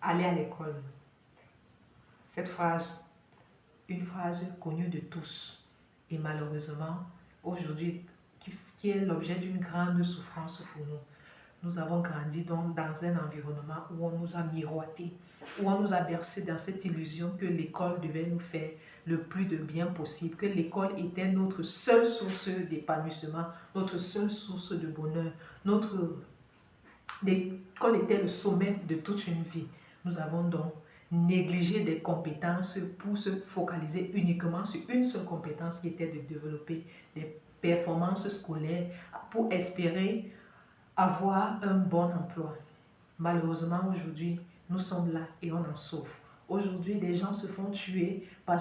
aller à l'école. Cette phrase, une phrase connue de tous et malheureusement aujourd'hui qui est l'objet d'une grande souffrance pour nous. Nous avons grandi donc dans un environnement où on nous a miroité, où on nous a bercé dans cette illusion que l'école devait nous faire le plus de bien possible, que l'école était notre seule source d'épanouissement, notre seule source de bonheur, l'école était le sommet de toute une vie. Nous avons donc négligé des compétences pour se focaliser uniquement sur une seule compétence qui était de développer des performances scolaires pour espérer avoir un bon emploi. Malheureusement, aujourd'hui, nous sommes là et on en souffre. Aujourd'hui, des gens se font tuer pas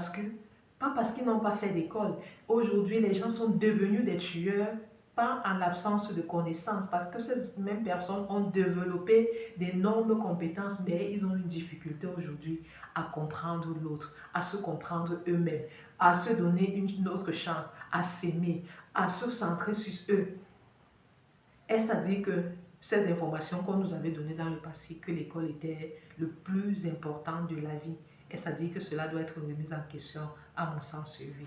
parce qu'ils n'ont pas fait d'école. Aujourd'hui, les gens sont devenus des tueurs, pas en l'absence de connaissances, parce que ces mêmes personnes ont développé d'énormes compétences, mais ils ont une difficulté aujourd'hui à comprendre l'autre, à se comprendre eux-mêmes, à se donner une autre chance, à s'aimer, à se centrer sur eux. Est-ce à dire que cette information qu'on nous avait donnée dans le passé, que l'école était le plus important de la vie, est-ce à dire que cela doit être remis en question? À mon sens, oui.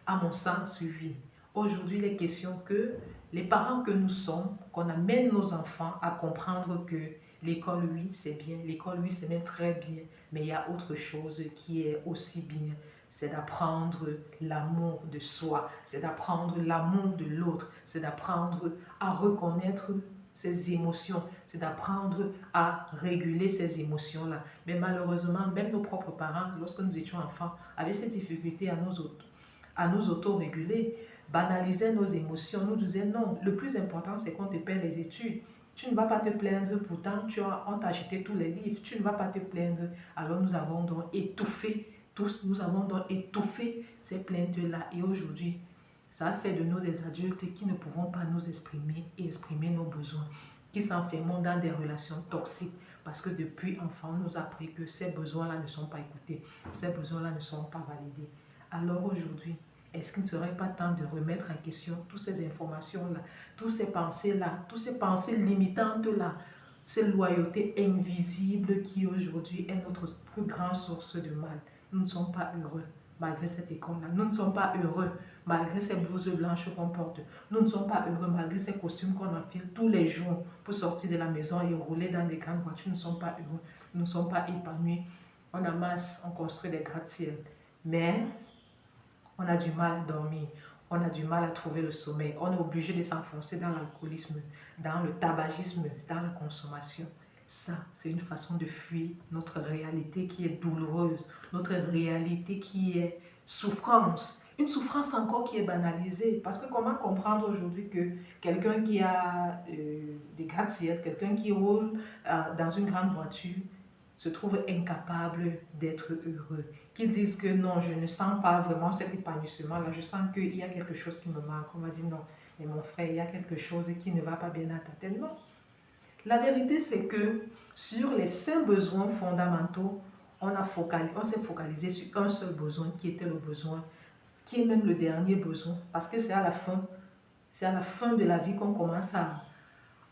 À mon sens, oui. Aujourd'hui, il est question que les parents que nous sommes, qu'on amène nos enfants à comprendre que l'école, oui, c'est bien, l'école, oui, c'est même très bien, mais il y a autre chose qui est aussi bien. C'est d'apprendre l'amour de soi, c'est d'apprendre l'amour de l'autre, c'est d'apprendre à reconnaître ses émotions, c'est d'apprendre à réguler ces émotions-là. Mais malheureusement, même nos propres parents, lorsque nous étions enfants, avaient cette difficulté à nous auto-réguler, banalisaient nos émotions, nous disaient non, le plus important c'est qu'on te paie les études. Tu ne vas pas te plaindre, pourtant on t'a acheté tous les livres, tu ne vas pas te plaindre. Alors nous avons donc étouffé, nous avons donc étouffé ces plaintes-là. Et aujourd'hui, ça a fait de nous des adultes qui ne pouvons pas nous exprimer et exprimer nos besoins, qui s'enfermons dans des relations toxiques parce que depuis enfant, on nous a appris que ces besoins-là ne sont pas écoutés, ces besoins-là ne sont pas validés. Alors aujourd'hui, est-ce qu'il ne serait pas temps de remettre en question toutes ces informations-là, toutes ces pensées-là, toutes ces pensées limitantes-là, ces loyautés invisibles qui aujourd'hui est notre plus grande source de mal? Nous ne sommes pas heureux malgré cette école-là. Nous ne sommes pas heureux malgré ces blouses blanches qu'on porte. Nous ne sommes pas heureux malgré ces costumes qu'on enfile tous les jours pour sortir de la maison et rouler dans des grandes voitures. Nous ne sommes pas heureux. Nous ne sommes pas épanouis. On amasse, on construit des gratte-ciels. Mais on a du mal à dormir, on a du mal à trouver le sommeil, on est obligé de s'enfoncer dans l'alcoolisme, dans le tabagisme, dans la consommation. Ça, c'est une façon de fuir notre réalité qui est douloureuse, notre réalité qui est souffrance. Une souffrance encore qui est banalisée. Parce que comment comprendre aujourd'hui que quelqu'un qui a des gratte-ciel, quelqu'un qui roule dans une grande voiture, se trouve incapable d'être heureux, qu'ils disent que non, je ne sens pas vraiment cet épanouissement-là, je sens qu'il y a quelque chose qui me manque. On va dire non, mais mon frère, il y a quelque chose qui ne va pas bien à ta tête. Non. La vérité, c'est que sur les 5 besoins fondamentaux, on s'est focalisé sur un seul besoin qui était le besoin, qui est même le dernier besoin, parce que c'est à la fin de la vie qu'on commence à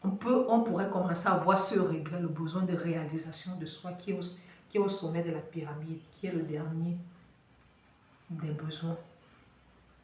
on pourrait commencer à voir ce regret, le besoin de réalisation de soi qui est au sommet de la pyramide, qui est le dernier des besoins,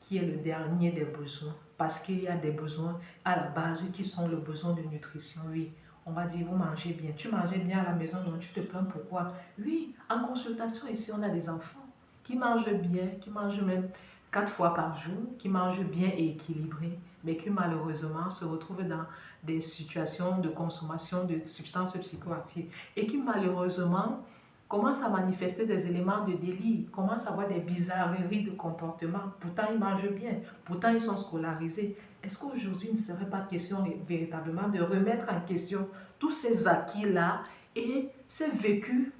qui est le dernier des besoins. Parce qu'il y a des besoins à la base qui sont le besoin de nutrition. Oui, on va dire, vous mangez bien. Tu mangeais bien à la maison, donc tu te plains pourquoi? Oui, en consultation ici, on a des enfants qui mangent bien, qui mangent même 4 fois par jour, qui mangent bien et équilibré, mais qui malheureusement se retrouvent dans des situations de consommation de substances psychoactives et qui malheureusement commencent à manifester des éléments de délit, commencent à avoir des bizarreries de comportement. Pourtant, ils mangent bien, pourtant, ils sont scolarisés. Est-ce qu'aujourd'hui, il ne serait pas question véritablement de remettre en question tous ces acquis-là et ces vécus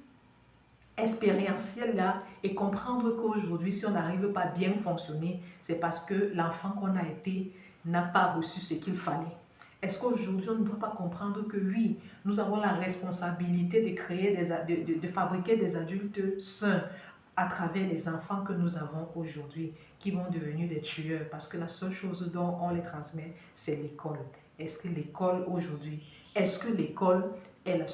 expérientiels-là et comprendre qu'aujourd'hui, si on n'arrive pas à bien fonctionner, c'est parce que l'enfant qu'on a été n'a pas reçu ce qu'il fallait. Est-ce qu'aujourd'hui, on ne doit pas comprendre que oui, nous avons la responsabilité de créer de fabriquer des adultes sains à travers les enfants que nous avons aujourd'hui, qui vont devenir des tueurs, parce que la seule chose dont on les transmet, c'est l'école. Est-ce que l'école aujourd'hui, est-ce que l'école est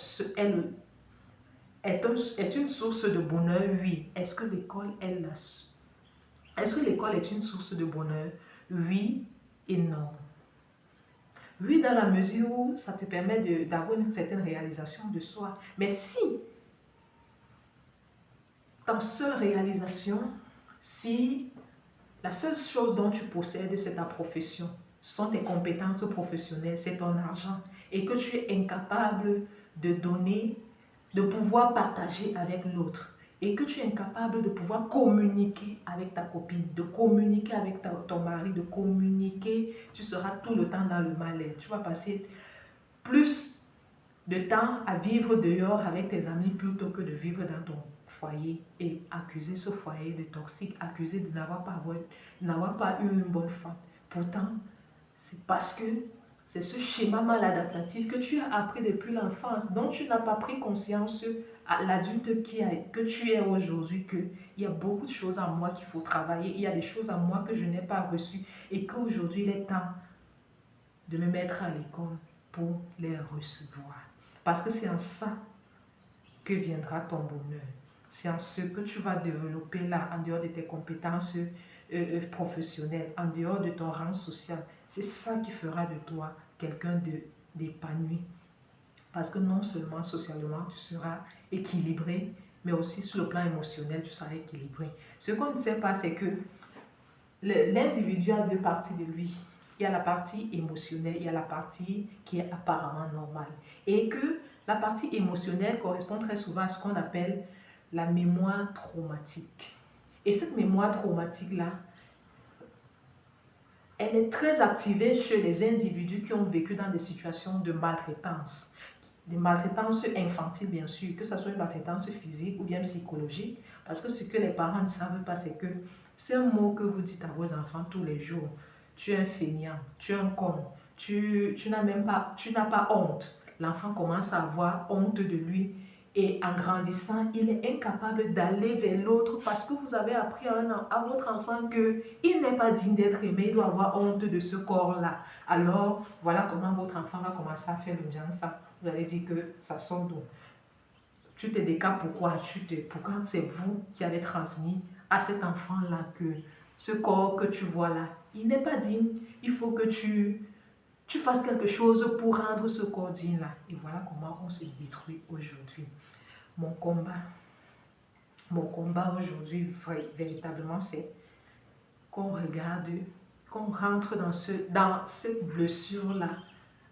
est une source de bonheur? Oui. Est-ce que l'école est une source de bonheur? Oui et non. Oui, dans la mesure où ça te permet d'avoir une certaine réalisation de soi. Mais si ta seule réalisation, si la seule chose dont tu possèdes, c'est ta profession, sont tes compétences professionnelles, c'est ton argent, et que tu es incapable de donner, de pouvoir partager avec l'autre, et que tu es incapable de pouvoir communiquer avec ta copine, de communiquer avec ton mari, de communiquer, tu seras tout le temps dans le mal-être. Tu vas passer plus de temps à vivre dehors avec tes amis plutôt que de vivre dans ton foyer et accuser ce foyer de toxique, accuser de n'avoir pas eu une bonne femme. Pourtant, c'est parce que c'est ce schéma mal adaptatif que tu as appris depuis l'enfance, dont tu n'as pas pris conscience à l'adulte que tu es aujourd'hui, qu'il y a beaucoup de choses en moi qu'il faut travailler, il y a des choses en moi que je n'ai pas reçues et qu'aujourd'hui il est temps de me mettre à l'école pour les recevoir. Parce que c'est en ça que viendra ton bonheur. C'est en ce que tu vas développer là, en dehors de tes compétences professionnelles, en dehors de ton rang social. C'est ça qui fera de toi quelqu'un d'épanoui. Parce que non seulement socialement, tu seras équilibré, mais aussi sur le plan émotionnel, tu seras équilibré. Ce qu'on ne sait pas, c'est que l'individu a deux parties de lui. Il y a la partie émotionnelle, il y a la partie qui est apparemment normale. Et que la partie émotionnelle correspond très souvent à ce qu'on appelle la mémoire traumatique. Et cette mémoire traumatique-là, elle est très activée chez les individus qui ont vécu dans des situations de maltraitance. Des maltraitances infantiles, bien sûr, que ce soit une maltraitance physique ou bien psychologique. Parce que ce que les parents ne savent pas, c'est que c'est un mot que vous dites à vos enfants tous les jours. Tu es un feignant, tu es un con, tu n'as pas honte. L'enfant commence à avoir honte de lui. Et en grandissant, il est incapable d'aller vers l'autre parce que vous avez appris à votre enfant qu'il n'est pas digne d'être aimé, il doit avoir honte de ce corps-là. Alors, voilà comment votre enfant va commencer à faire le ça. Vous allez dire que ça sort d'où? Tu te décapes pourquoi? Pourquoi c'est vous qui avez transmis à cet enfant-là que ce corps que tu vois là, il n'est pas digne. Il faut que tu fasses quelque chose pour rendre ce corps digne là. Et voilà comment on se détruit aujourd'hui. Mon combat aujourd'hui, véritablement, c'est qu'on regarde, qu'on rentre dans cette blessure-là,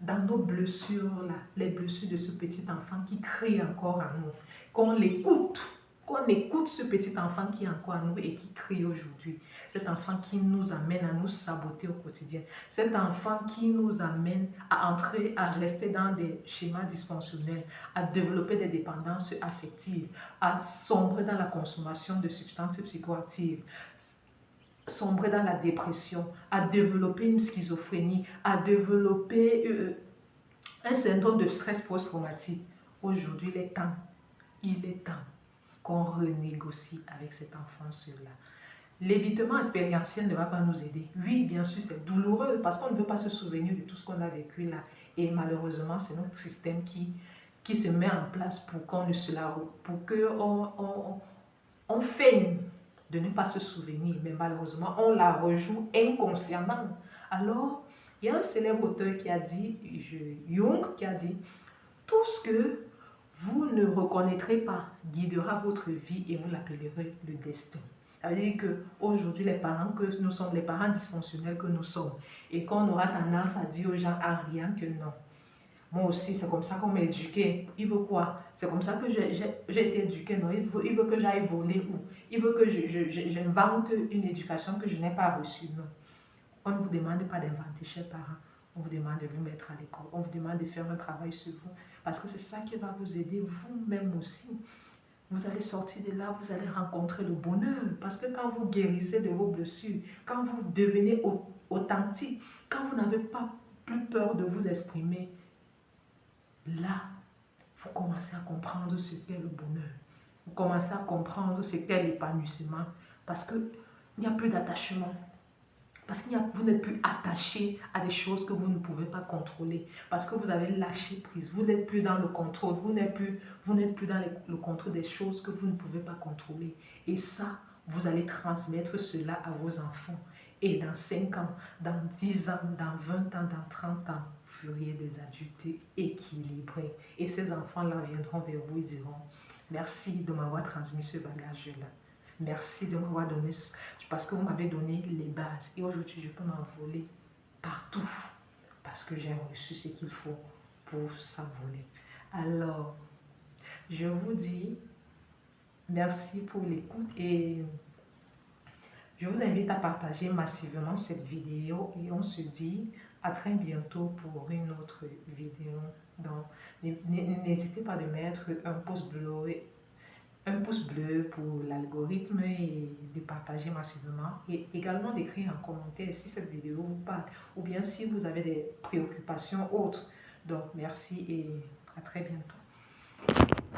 dans nos blessures-là, les blessures de ce petit enfant qui crie encore à nous, qu'on écoute ce petit enfant qui est encore à nous et qui crie aujourd'hui. Cet enfant qui nous amène à nous saboter au quotidien. Cet enfant qui nous amène à entrer, à rester dans des schémas dysfonctionnels, à développer des dépendances affectives, à sombrer dans la consommation de substances psychoactives, sombrer dans la dépression, à développer une schizophrénie, à développer un syndrome de stress post-traumatique. Aujourd'hui, il est temps qu'on renégocie avec cet enfant-là. L'évitement expérientiel ne va pas nous aider. Oui, bien sûr, c'est douloureux parce qu'on ne veut pas se souvenir de tout ce qu'on a vécu là. Et malheureusement, c'est notre système qui se met en place pour qu'on ne se la pour qu'on feigne de ne pas se souvenir, mais malheureusement, on la rejoue inconsciemment. Alors, il y a un célèbre auteur qui a dit, Jung, qui a dit, tout ce que vous ne reconnaîtrez pas guidera votre vie et vous l'appellerez le destin. Ça veut dire qu'aujourd'hui, les parents que nous sommes, les parents dysfonctionnels que nous sommes, et qu'on aura tendance à dire aux gens à rien que non. Moi aussi, c'est comme ça qu'on m'a éduqué. Il veut quoi? C'est comme ça que j'ai été éduqué. Non, il veut que j'aille voler ou il veut que j'invente une éducation que je n'ai pas reçue. Non. On ne vous demande pas d'inventer, chers parents. On vous demande de vous mettre à l'école. On vous demande de faire un travail sur vous. Parce que c'est ça qui va vous aider vous-même aussi. Vous allez sortir de là, vous allez rencontrer le bonheur. Parce que quand vous guérissez de vos blessures, quand vous devenez authentique, quand vous n'avez pas plus peur de vous exprimer, là, vous commencez à comprendre ce qu'est le bonheur. Vous commencez à comprendre ce qu'est l'épanouissement. Parce qu'il n'y a plus d'attachement. Parce que vous n'êtes plus attaché à des choses que vous ne pouvez pas contrôler. Parce que vous avez lâché prise. Vous n'êtes plus dans le contrôle. Vous n'êtes plus dans le contrôle des choses que vous ne pouvez pas contrôler. Et ça, vous allez transmettre cela à vos enfants. Et dans 5 ans, dans 10 ans, dans 20 ans, dans 30 ans, vous feriez des adultes équilibrés. Et ces enfants-là viendront vers vous et diront, merci de m'avoir transmis ce bagage-là. Merci de m'avoir donné, parce que vous m'avez donné les bases. Et aujourd'hui, je peux m'envoler partout parce que j'ai reçu ce qu'il faut pour s'envoler. Alors, je vous dis merci pour l'écoute et je vous invite à partager massivement cette vidéo et on se dit à très bientôt pour une autre vidéo. Donc, n'hésitez pas de mettre un pouce bleu pour l'algorithme et de partager massivement et également d'écrire en commentaire si cette vidéo vous parle ou bien si vous avez des préoccupations autres. Donc, merci et à très bientôt.